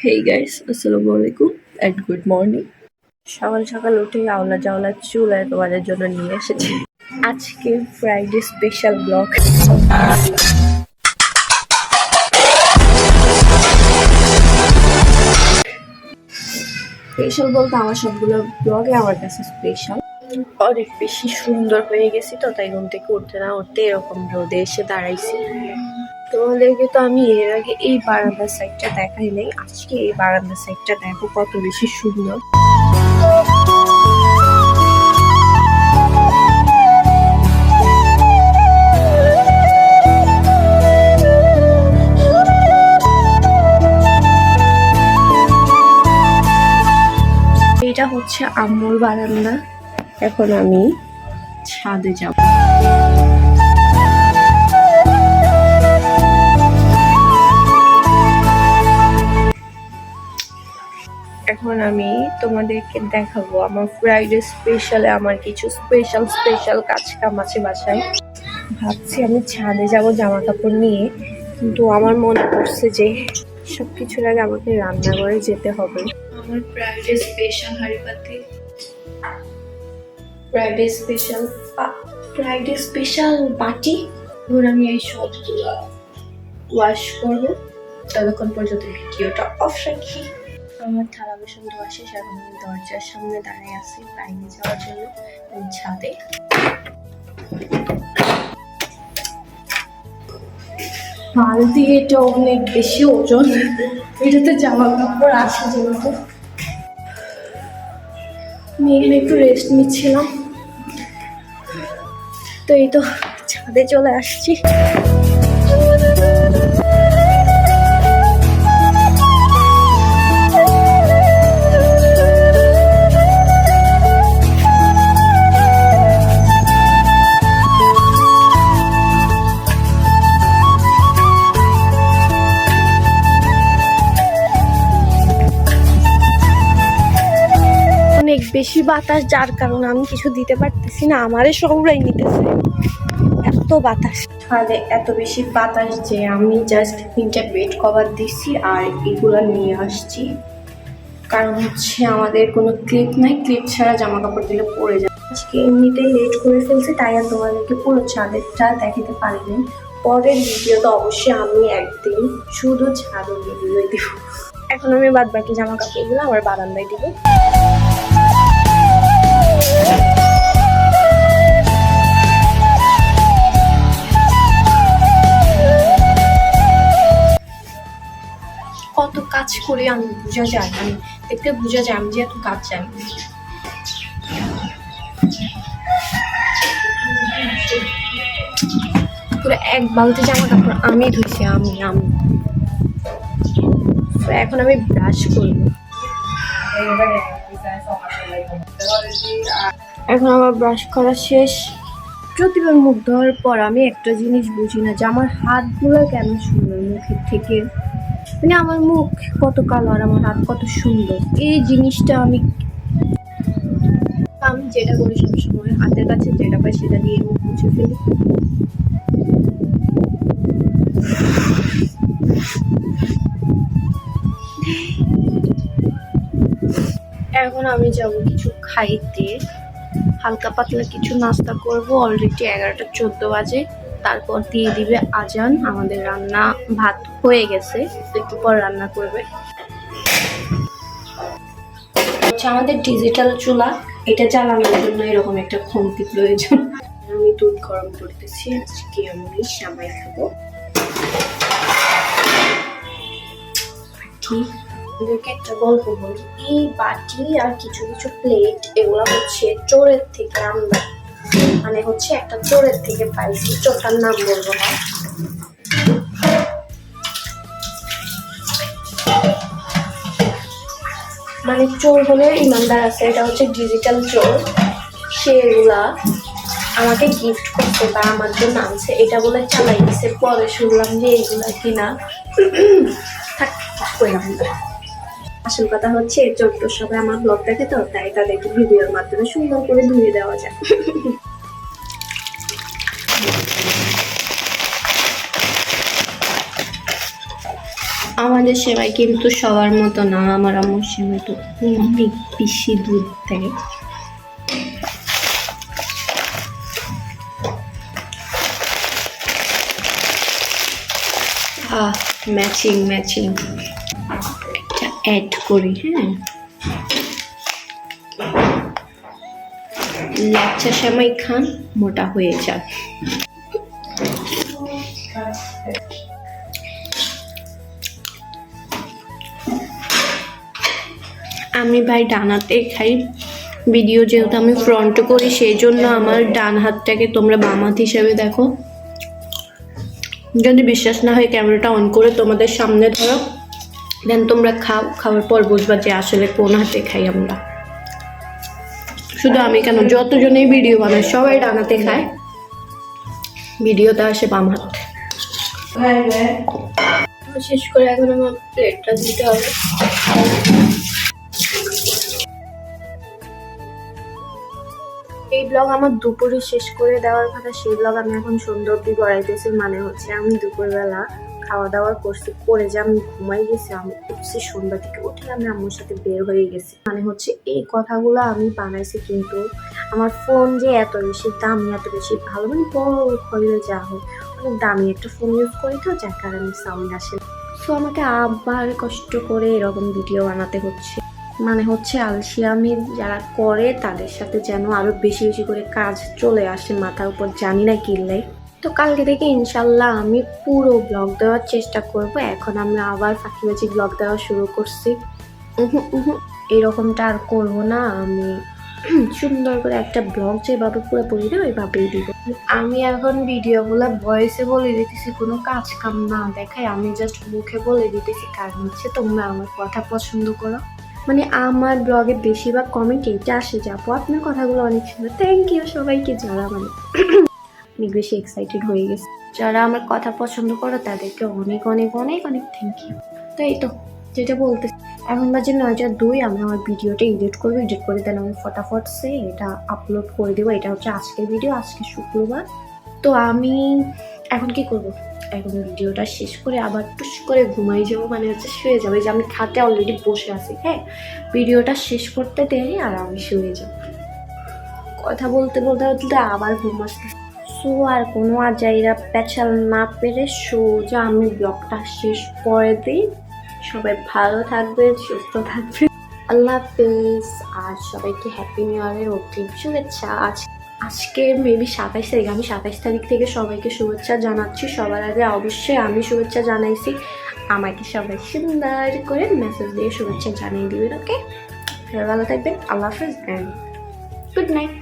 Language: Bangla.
হেই গাইস, আসসালামু আলাইকুম এন্ড গুড মর্নিং। সকাল সকাল উঠে আওলা জাওলা চুল আর তোমাদের জন্য নিয়ে এসেছি আজকে ফ্রাইডে স্পেশাল ব্লগ। স্পেশাল বলতে আমার সবগুলো ব্লগে আমার কাছে স্পেশাল। অনেক বেশি সুন্দর হয়ে গেছি তো, তাই ঘুম থেকে উঠতে না উঠতে এরকম রোদে এসে দাঁড়াইছি। তোমাদেরকে তো আমি এর আগে এই বারান্দার সাইডটা দেখাই নাই, আজকে এই বারান্দার সাইডটা দেখো কত বেশি সুন্দর। এটা হচ্ছে আম্মুর বারান্দা। এখন আমি ছাদে যাব। এখন আমি তোমাদেরকে দেখাবো আমার ফ্রাইডে স্পেশালে আমার কিছু স্পেশাল কাজ কাম আছে বাসায়। ভাবছি আমি ছাদে যাব জামা কাপড় নিয়ে, কিন্তু আমার মনে পড়ছে যে সবকিছুর আগে আমাকে রান্নাঘরে যেতে হবে। আমার ফ্রাইডে স্পেশাল হাঁড়িপাতি, ফ্রাইডে স্পেশাল বাটি। এবার আমি এই সবগুলো ওয়াশ করবো, ততক্ষণ পর্যন্ত ভিডিওটা অফ রাখি। আমার থালা বাসন ধোয়া শেষ, এখন আমি দরজার সামনে দাঁড়িয়ে আছি বাইরে যাওয়ার জন্য ছাদে। বালতি এটা অনেক বেশি ওজন, এটাতে জামা কাপড় আসে যেহেতু। আমি এখানে একটু রেস্ট নিচ্ছিলাম, তো এই তো ছাদে চলে আসছি। অনেক বেশি বাতাস, যার কারণে আমি কিছু দিতে পারতেছি না, আমারে সবরাই নিতেছে, এত বাতাস। ছাদে এত বেশি বাতাস যে আমি জাস্ট 3টা বেড কভার দিচ্ছি আর এগুলা নিয়ে আসছি, কারণ হচ্ছে আমাদের কোনো ক্লিপ নাই, ক্লিপ ছাড়া জামা কাপড় দিলে পড়ে যায়। আজকে এমনিতেই লেট করে ফেলছি, তাই আর তোমাদেরকে পুরো ছাদেরটা দেখাতে পারিনি। পরের ভিডিওতে অবশ্যই আমি একদিন শুধু ছাদের ভিডিও দিব। এখন আমি বাদ বাকি জামা কাপড়গুলো আমার বারান্দায় দিব। কত কাজ করে আমি বোঝা যায়, আমি দেখতে বোঝা যায় আমি যে এত কাজ জানি। পুরো এক বালতি জামা কাপড় আমি ধুইছি, আমি এখন আমি ব্রাশ করবো। এখন আমার ব্রাশ করা শেষ। প্রতিবার মুখ ধোয়ার পর আমি একটা জিনিস বুঝি না যে আমার হাতগুলো কেন সুন্দর মুখের থেকে, মানে আমার মুখ কত কালো আর আমার হাত কত সুন্দর। এই জিনিসটা আমি যেটা করি সবসময় হাতের কাছে যেটা পাই সেটা দিয়ে মুখ মুছে ফেলি। এখন আমি যাব কিছু খাইতে, হালকা পাতলা কিছু নাস্তা করব। অলরেডি 11টা 14 বাজে, তারপর দিয়ে দিবে আজান। আমাদের রান্না ভাত হয়ে গেছে, একটু পর রান্না করবে। আমাদের ডিজিটাল চুলা, এটা জ্বালানোর জন্য এরকম একটা খুন্তি প্রয়োজন। আমি দুধ গরম করতেছি, আজকে আমি সামাই খাবো। ওদেরকে একটা গল্প বলি। এই বাটি আর কিছু কিছু প্লেট, এগুলো হচ্ছে চোরের থেকে আমরা, মানে হচ্ছে একটা চোরের থেকে পাইছি, চোরটার নাম বলবো না। মানে চোর হলে ইমানদার আছে, এটা হচ্ছে ডিজিটাল চোর। সে এগুলা আমাকে গিফট করতে বা আমার জন্য আনছে, এটা বলে চালাই দিছে। পরে শুনলাম যে এগুলা কিনা থাক কইলাম না। আসল কথা হচ্ছে চোদ্দ সবাই আমার ব্লগ দেখে তো, তাই তাদেরকে ভিডিওর মাধ্যমে সুন্দর করে ধুয়ে দেওয়া যায়। আমাদের আমাদের সেমাই কিন্তু সবার মতো না, আমার আম্মুর সেমাই তো অনেক বেশি দুধ দেয়। ম্যাচিং ম্যাচিং এটা অ্যাড করি। হ্যাঁ, লাচ্ছা সেমাই খান, মোটা হয়ে যান। আমি ভাই ডান হাতে খাই, ভিডিও যেহেতু আমি ফ্রন্ট করি সেই জন্য আমার ডান হাতটাকে তোমরা বাম হাত হিসেবে দেখো। যদি বিশ্বাস না হয় ক্যামেরাটা অন করে তোমাদের সামনে ধরো, দেন তোমরা খাও, খাওয়ার পর বুঝবা যে আসলে কোন হাতে খাই আমরা। শুধু আমি কেন, যতজনেই ভিডিও বানায় সবাই ডান হাতে খায়, ভিডিওতে আসে বাম হাত। শেষ করে এখন আমার প্লেটটা দিতে হবে। এই ব্লগ আমার দুপুরে শেষ করে দেওয়ার কথা, সেই ব্লগ আমি এখন সন্ধ্যা অব্দি গড়াইতেছি। মানে হচ্ছে আমি দুপুরবেলা খাওয়া দাওয়া করছি, করে যে আমি ঘুমাই গেছি, আমি উঠছি সন্ধ্যা থেকে, উঠে আমি আম্মুর সাথে বের হয়ে গেছি। মানে হচ্ছে এই কথাগুলো আমি বানাইছি, কিন্তু আমার ফোন যে এত বেশি দামি, এত বেশি ভালো, মানে বড় হইলে যা হয়, অনেক দামি একটা ফোন ইউজ করি তো, যার কারণে সাউন্ড আসে। সো আমাকে আবার কষ্ট করে এরকম ভিডিও বানাতে হচ্ছে। মানে হচ্ছে আলসিয়ামি যারা করে তাদের সাথে যেন আরো বেশি বেশি করে কাজ চলে আসে মাথার উপর, জানি না কিনলে। তো কালকে থেকে ইনশাল্লাহ আমি পুরো ব্লগ দেওয়ার চেষ্টা করব। এখন আমি আবার ফাঁকিবাজি ব্লগ দেওয়া শুরু করছি। এরকমটা আর করবো না আমি। সুন্দর করে একটা ব্লগ যেভাবে পুরোপুরি দেবো ওইভাবেই দিব। আমি এখন ভিডিওগুলো ভয়েসে বলে দিতেছি, কোনো কাজ কাম না দেখাই, আমি জাস্ট মুখে বলে দিতেছি, কারণ হচ্ছে তোমরা আমার কথা পছন্দ করো। মানে আমার ব্লগে বেশিরভাগ কমেন্ট এইটা আসে যে আপু আপনার কথাগুলো অনেক সুন্দর। থ্যাংক ইউ সবাইকে, যারা মানে অনেক বেশি এক্সাইটেড হয়ে গেছে, যারা আমার কথা পছন্দ করো তাদেরকে অনেক অনেক অনেক অনেক থ্যাংক ইউ। তো এই তো যেটা বলতে, এখন বাজে 9:02, আমি আমার ভিডিওটা এডিট করবো, এডিট করে দেন আমি ফটাফট সে এটা আপলোড করে দেবো। এটা হচ্ছে আজকের ভিডিও, আজকে শুক্রবার। তো আমি এখন কি করব, এখন ভিডিওটা শেষ করে আবার টুস করে ঘুমাই যাবো, মানে হচ্ছে শুয়ে যাবো। যে আমি খাটে অলরেডি বসে আছি, হ্যাঁ, ভিডিওটা শেষ করতে দেরি আর আমি শুয়ে যাবো। কথা বলতে বলতে বলতে আবার ঘুম আসতে। সো আর কোনো আজাইরা পেঁচাল না পেরে সোজা আমি ব্লগটা শেষ করে দিই। সবাই ভালো থাকবেন, সুস্থ থাকবেন, আল্লাহ হাফেজ। আর সবাইকে হ্যাপি নিউ ইয়ারের অগ্রিম শুভেচ্ছা। আজকে মেবি 27 তারিখ, আমি 27 তারিখ থেকে সবাইকে শুভেচ্ছা জানাচ্ছি। সবার আগে অবশ্যই আমি শুভেচ্ছা জানাইছি, আমাকে সবাই সুন্দর করে মেসেজ দিয়ে শুভেচ্ছা জানিয়ে দিবেন। ওকে, ভালো থাকবেন, আল্লাহ হাফেজ অ্যান্ড গুড নাইট।